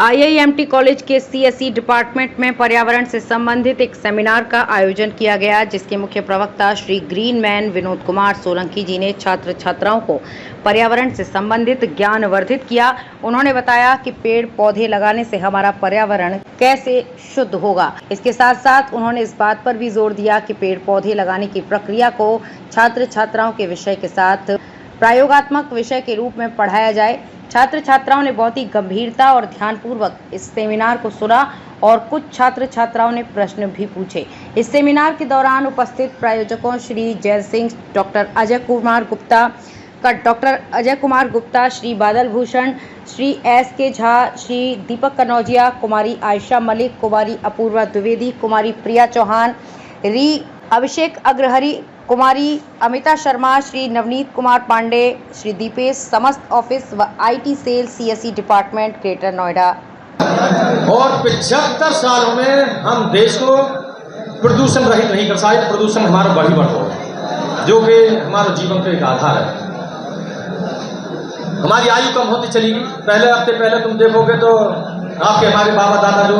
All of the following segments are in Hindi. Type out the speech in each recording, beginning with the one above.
आईआईएमटी कॉलेज के सीएसई डिपार्टमेंट में पर्यावरण से संबंधित एक सेमिनार का आयोजन किया गया, जिसके मुख्य प्रवक्ता श्री ग्रीन मैन विनोद कुमार सोलंकी जी ने छात्र छात्राओं को पर्यावरण से संबंधित ज्ञानवर्धित किया। उन्होंने बताया कि पेड़ पौधे लगाने से हमारा पर्यावरण कैसे शुद्ध होगा। इसके साथ साथ उन्होंने इस बात पर भी जोर दिया कि पेड़ पौधे लगाने की प्रक्रिया को छात्र छात्राओं के विषय के साथ प्रयोगात्मक विषय के रूप में पढ़ाया जाए। छात्र छात्राओं ने बहुत ही गंभीरता और ध्यानपूर्वक इस सेमिनार को सुना और कुछ छात्र छात्राओं ने प्रश्न भी पूछे। इस सेमिनार के दौरान उपस्थित प्रायोजकों श्री जय सिंह, डॉक्टर अजय कुमार गुप्ता, श्री बादल भूषण, श्री एस.के. झा, श्री दीपक कनौजिया, कुमारी आयशा मलिक, कुमारी अपूर्वा द्विवेदी, कुमारी प्रिया चौहान, री अभिषेक अग्रहरी, कुमारी अमिता शर्मा, श्री नवनीत कुमार पांडे, श्री दीपेश, समस्त ऑफिस व IT cell CSE department Greater Noida. और 75 सालों में हम देश को प्रदूषण रहित नहीं कर सकते। प्रदूषण हमारा बढ़ी बढ़ जो कि हमारे जीवन का एक आधार है। हमारी आयु कम होती चली गई। पहले हफ्ते पहले तुम देखोगे तो आपके हमारे बाबा दादा जो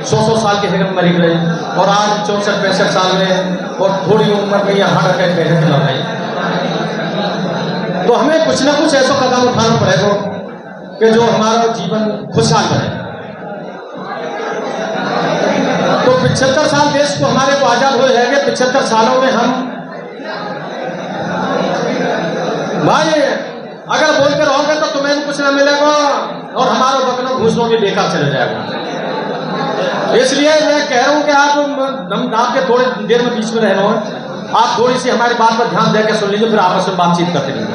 100 साल के हैं मरी गए, और आज 64-65 साल में और थोड़ी उम्र में यह हार्ट अटैक कहने लग गई। तो हमें कुछ ना कुछ ऐसा कदम उठाना पड़ेगा कि जो हमारा जीवन खुशहाल बने। तो 75 साल देश को हमारे को आजाद हुए हैं। 75 सालों में हम भाई अगर बोलते रहोगे तो तुम्हें भी कुछ ना मिलेगा और हमारा बकनों घूसनों भी बेकार चले जाएगा। इसलिए मैं कह रहा हूं कि आप आपके थोड़ी देर में बीच में रह रहा हूं, आप थोड़ी सी हमारी बात पर ध्यान देकर सुन लीजिए, फिर आपस में बातचीत करते रहिए।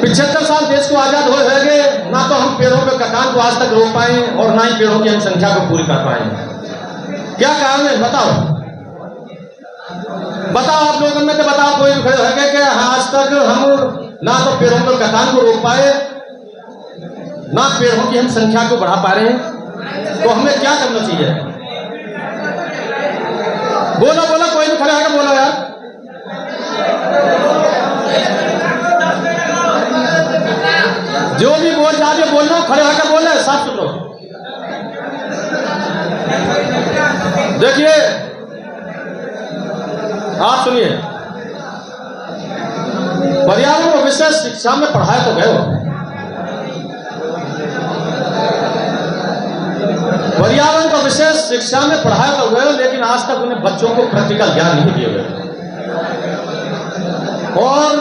75 साल देश को आजाद हुए हैं, ना तो हम पेड़ों के कटान को आज तक रोक पाए और ना ही पेड़ों की हम संख्या को पूरी कर पाए। क्या कारण है बताओ? बताओ आप लोगों में तो बताओ, कोई खड़े है कि आज तक हम ना तो पेड़ों के कटान को रोक पाए, ना पेड़ों की हम संख्या को बढ़ा पा रहे हैं। तो हमें क्या करना चाहिए? बोलो बोलो, कोई भी खड़ा है बोलो यार। जो भी बोल जाए बोल लो, खड़े होकर बोले, साफ सुन लो। देखिए आप सुनिए, पर्यावरण को विषय शिक्षा में पढ़ाया तो गए हो। पर्यावरण का विषय शिक्षा में पढ़ाया तो गए, लेकिन आज तक उन्हें बच्चों को प्रैक्टिकल ज्ञान नहीं दिए गए। और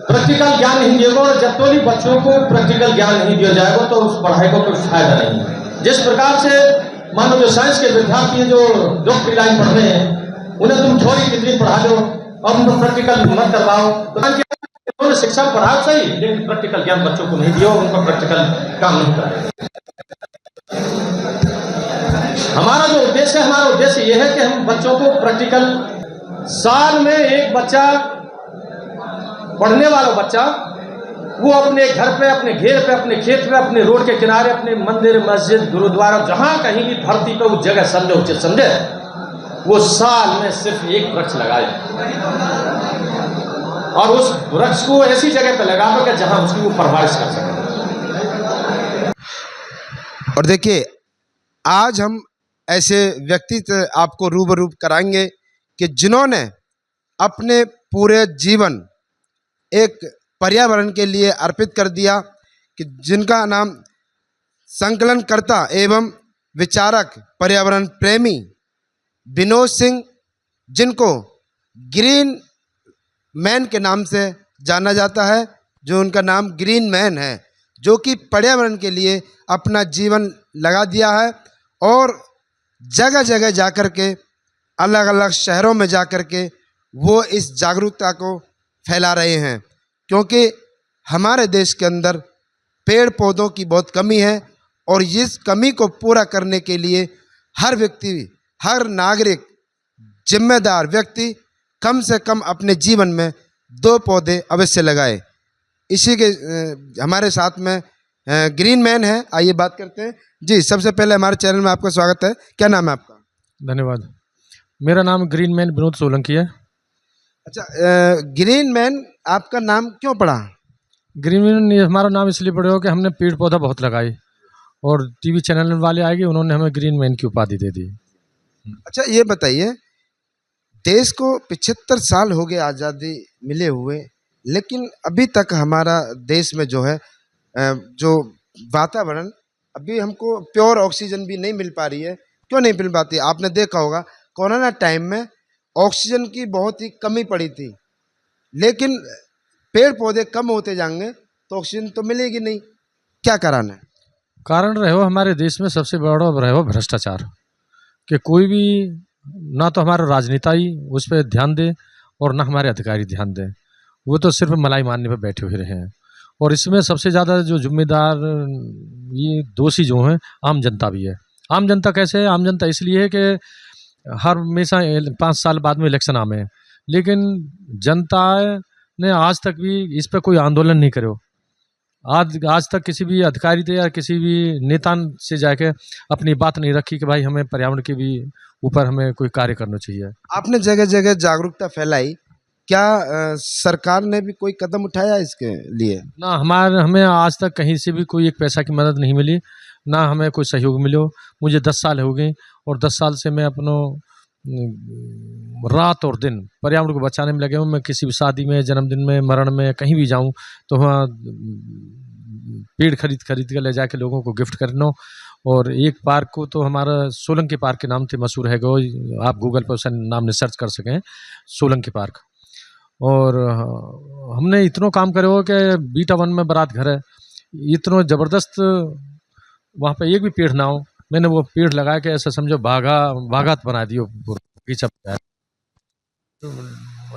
प्रैक्टिकल ज्ञान नहीं दिएगा, और जब तो बच्चों को प्रैक्टिकल ज्ञान नहीं दिया जाएगा तो उस पढ़ाई को कोई फायदा नहीं है। जिस प्रकार से मान लो जो साइंस के विद्यार्थी जो डॉक्टरी लाइन पढ़ रहे हैं, उन्हें तुम थ्योरी कितनी पढ़ा दो और उनको प्रैक्टिकल मत करवाओ, तो शिक्षा पढ़ाओ सही, लेकिन प्रैक्टिकल ज्ञान बच्चों को नहीं दिया, उनको प्रैक्टिकल काम नहीं कराया। हमारा जो उद्देश्य है, हमारा उद्देश्य यह है कि हम बच्चों को प्रैक्टिकल, साल में एक बच्चा, पढ़ने वाला बच्चा, वो अपने घर पे, अपने घेर पे, अपने खेत पे, अपने रोड के किनारे, अपने मंदिर मस्जिद गुरुद्वारा जहां कहीं भी धरती पे उस जगह समझे उचित समझे, वो साल में सिर्फ एक वृक्ष लगाए, और उस वृक्ष को ऐसी जगह पे लगाओ कि जहां उसकी वो परवरिश कर सके। और देखिए, आज हम ऐसे व्यक्ति आपको रूबरू कराएंगे कि जिन्होंने अपने पूरे जीवन एक पर्यावरण के लिए अर्पित कर दिया, कि जिनका नाम संकलनकर्ता एवं विचारक पर्यावरण प्रेमी विनोद सिंह, जिनको ग्रीन मैन के नाम से जाना जाता है, जो उनका नाम ग्रीन मैन है, जो कि पर्यावरण के लिए अपना जीवन लगा दिया है और जगह जगह जाकर के, अलग अलग शहरों में जाकर के वो इस जागरूकता को फैला रहे हैं। क्योंकि हमारे देश के अंदर पेड़ पौधों की बहुत कमी है, और इस कमी को पूरा करने के लिए हर व्यक्ति, हर नागरिक, जिम्मेदार व्यक्ति कम से कम अपने जीवन में 2 पौधे अवश्य लगाए। इसी के हमारे साथ में ग्रीन मैन है। आइए बात करते हैं जी। सबसे पहले हमारे चैनल में आपका स्वागत है। क्या नाम है आपका? धन्यवाद। मेरा नाम ग्रीन मैन विनोद सोलंकी है। अच्छा, ग्रीन मैन आपका नाम क्यों पड़ा? ग्रीन ये हमारा नाम इसलिए पड़े हो कि हमने पेड़ पौधा बहुत लगाए और टीवी चैनल वाले आए गए, उन्होंने हमें ग्रीन मैन की उपाधि दे दी। अच्छा ये बताइए, देश को 75 साल हो गए आज़ादी मिले हुए, लेकिन अभी तक हमारा देश में जो है जो वातावरण, अभी हमको प्योर ऑक्सीजन भी नहीं मिल पा रही है। क्यों नहीं मिल पाती? आपने देखा होगा कोरोना टाइम में ऑक्सीजन की बहुत ही कमी पड़ी थी, लेकिन पेड़ पौधे कम होते जाएंगे तो ऑक्सीजन तो मिलेगी नहीं। क्या कारण है? कारण रहे हो हमारे देश में सबसे बड़ा रहे हो भ्रष्टाचार, कि कोई भी ना तो हमारा राजनेता ही उस पर ध्यान दे और ना हमारे अधिकारी ध्यान दें, वो तो सिर्फ मलाई मारने पर बैठे हुए रहे हैं। और इसमें सबसे ज़्यादा जो जिम्मेदार ये दोषी जो हैं, आम जनता भी है। आम जनता कैसे है? आम जनता इसलिए है कि हर हमेशा 5 साल बाद में इलेक्शन आमे हैं, लेकिन जनता ने आज तक भी इस पर कोई आंदोलन नहीं करो। आज तक किसी भी अधिकारी थे या किसी भी नेता से जाके अपनी बात नहीं रखी कि भाई हमें पर्यावरण के भी ऊपर हमें कोई कार्य करना चाहिए। आपने जगह जगह जागरूकता फैलाई, क्या सरकार ने भी कोई कदम उठाया इसके लिए? ना हमें आज तक कहीं से भी कोई एक पैसा की मदद नहीं मिली, ना हमें कोई सहयोग मिलो। मुझे 10 साल हो गए और 10 साल से मैं अपनो रात और दिन पर्यावरण को बचाने में लगे हूँ। मैं किसी भी शादी में, जन्मदिन में, मरण में कहीं भी जाऊँ तो वहाँ पेड़ खरीद के ले जाके लोगों को गिफ्ट करना। और एक पार्क को तो हमारा सोलंकी पार्क के नाम से मशहूर है, आप गूगल पर उसका नाम ने सर्च कर सकें, सोलंकी पार्क। और हमने इतना काम करे हो कि बीटा वन में बारात घर है, इतना ज़बरदस्त वहाँ पे एक भी पेड़ ना हो, मैंने वो पेड़ लगा के ऐसा समझो बागात बना दियो बगीचा।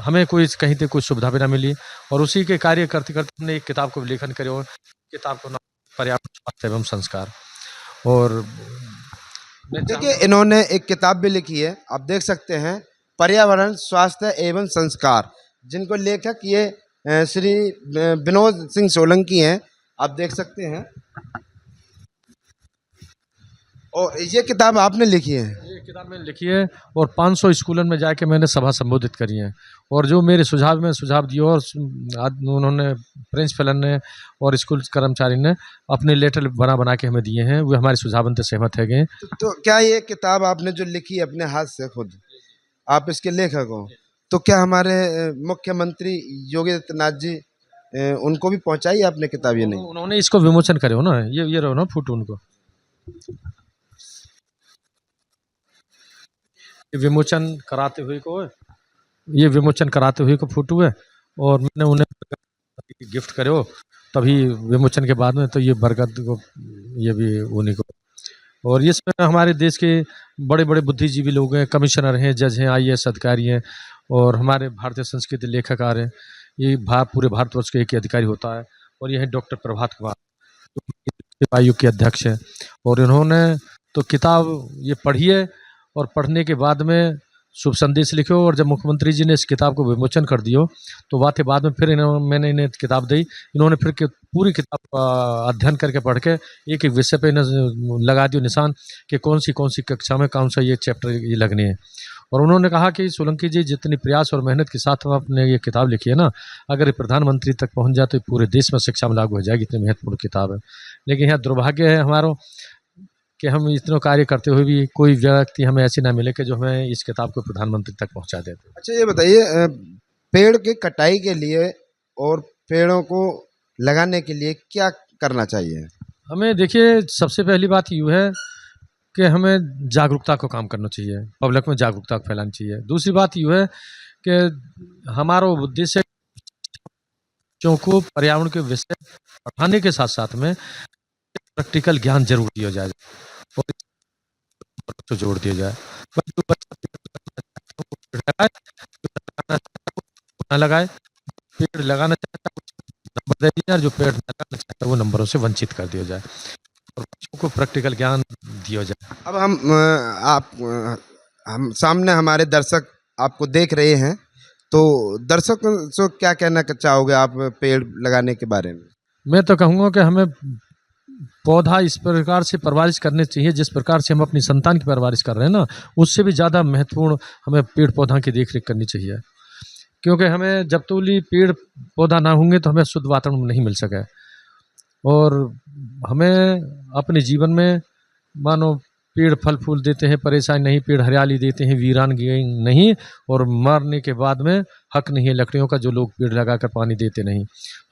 हमें कोई कहीं से कोई सुविधा भी ना मिली और उसी के कार्य करते करते हमने एक किताब को लेखन करे और किताब को नाम पर्यावरण स्वास्थ्य एवं संस्कार। और देखिए इन्होंने एक किताब भी लिखी है, आप देख सकते हैं, पर्यावरण स्वास्थ्य एवं संस्कार, जिनको लेखक ये श्री विनोद सिंह सोलंकी हैं, आप देख सकते हैं। और ये किताब आपने लिखी है? ये किताब मैंने लिखी है और 500 स्कूलों में जाके मैंने सभा संबोधित करी है। और जो मेरे सुझाव दिए और उन्होंने प्रिंसिपल ने और स्कूल कर्मचारी ने अपने लेटर बना के हमें दिए हैं, वो हमारे सुझाव से सहमत है गए। तो क्या ये किताब आपने जो लिखी है अपने हाथ से खुद, आप इसके लेखक हो, तो क्या हमारे मुख्यमंत्री योगी आदित्यनाथ जी उनको भी पहुंचाई आपने किताब? ये नहीं, उन्होंने इसको विमोचन करे हो ना, ये रहो ना फोटो, उनको विमोचन कराते हुए को फोटो है। और मैंने उन्हें गिफ्ट करे हो तभी विमोचन के बाद में, तो ये बरगद को ये भी उन्हीं को। और इसमें हमारे देश के बड़े बड़े बुद्धिजीवी लोग हैं, कमिश्नर हैं, जज हैं, IAS अधिकारी हैं और हमारे भारतीय संस्कृति लेखकार हैं। ये पूरे भारतवर्ष के एक ही अधिकारी होता है। और ये है डॉक्टर प्रभात कुमार, आयोग के अध्यक्ष हैं। और इन्होंने तो किताब ये पढ़ी है और पढ़ने के बाद में शुभ संदेश लिखो। और जब मुख्यमंत्री जी ने इस किताब को विमोचन कर दियो तो बाद में फिर मैंने इन्हें किताब दी। इन्होंने फिर पूरी किताब अध्ययन करके पढ़ के एक विषय पे लगा दियो निशान कि कौन सी कक्षा में कौन सा ये चैप्टर ये लगने हैं। और उन्होंने कहा कि सोलंकी जी जितनी प्रयास और मेहनत के साथ आपने ये किताब लिखी है ना, अगर ये प्रधानमंत्री तक पहुंच जाए तो पूरे देश में शिक्षा में लागू हो जाएगी, इतनी महत्वपूर्ण किताब है। लेकिन यहाँ दुर्भाग्य है हमारा कि हम इतना कार्य करते हुए भी कोई व्यक्ति हमें ऐसे ना मिले कि जो हमें इस किताब को प्रधानमंत्री तक पहुंचा देते। अच्छा ये बताइए, पेड़ की कटाई के लिए और पेड़ों को लगाने के लिए क्या करना चाहिए? हमें देखिए, सबसे पहली बात यूँ है कि हमें जागरूकता को काम करना चाहिए, पब्लिक में जागरूकता फैलानी चाहिए। दूसरी बात यूँ है कि हमारा उद्देश्य बच्चों को पर्यावरण के विषय पढ़ाने के साथ साथ में प्रैक्टिकल ज्ञान जरूर दिया जाए और तो जोड़ दिया जाए। जो बच्चा पेड़ लगाए, पेड़ लगाना चाहता है नंबर दे दिया, और जो पेड़ लगाना चाहता है वो नंबरों से वंचित कर दिया जाए और बच्चों को प्रैक्टिकल ज्ञान दिया जाए। अब हम सामने हमारे दर्शक आपको देख रहे हैं, तो दर्शकों से क्या कहना चाहोगे आप पेड़ लगाने के बारे में? मैं तो कहूँगा कि हमें पौधा इस प्रकार से परवरिश करनी चाहिए जिस प्रकार से हम अपनी संतान की परवरिश कर रहे हैं ना, उससे भी ज़्यादा महत्वपूर्ण हमें पेड़ पौधा की देखरेख करनी चाहिए। क्योंकि हमें जब तक पेड़ पौधा ना होंगे तो हमें शुद्ध वातावरण नहीं मिल सके। और हमें अपने जीवन में मानो पेड़ फल फूल देते हैं, परेशानी नहीं, पेड़ हरियाली देते हैं, वीरानगी नहीं, और मरने के बाद में हक नहीं है लकड़ियों का जो लोग पेड़ लगाकर पानी देते नहीं।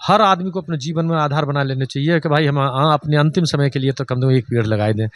हर आदमी को अपने जीवन में आधार बना लेना चाहिए कि भाई हम अपने अंतिम समय के लिए तो कम से कम एक पेड़ लगाए दें।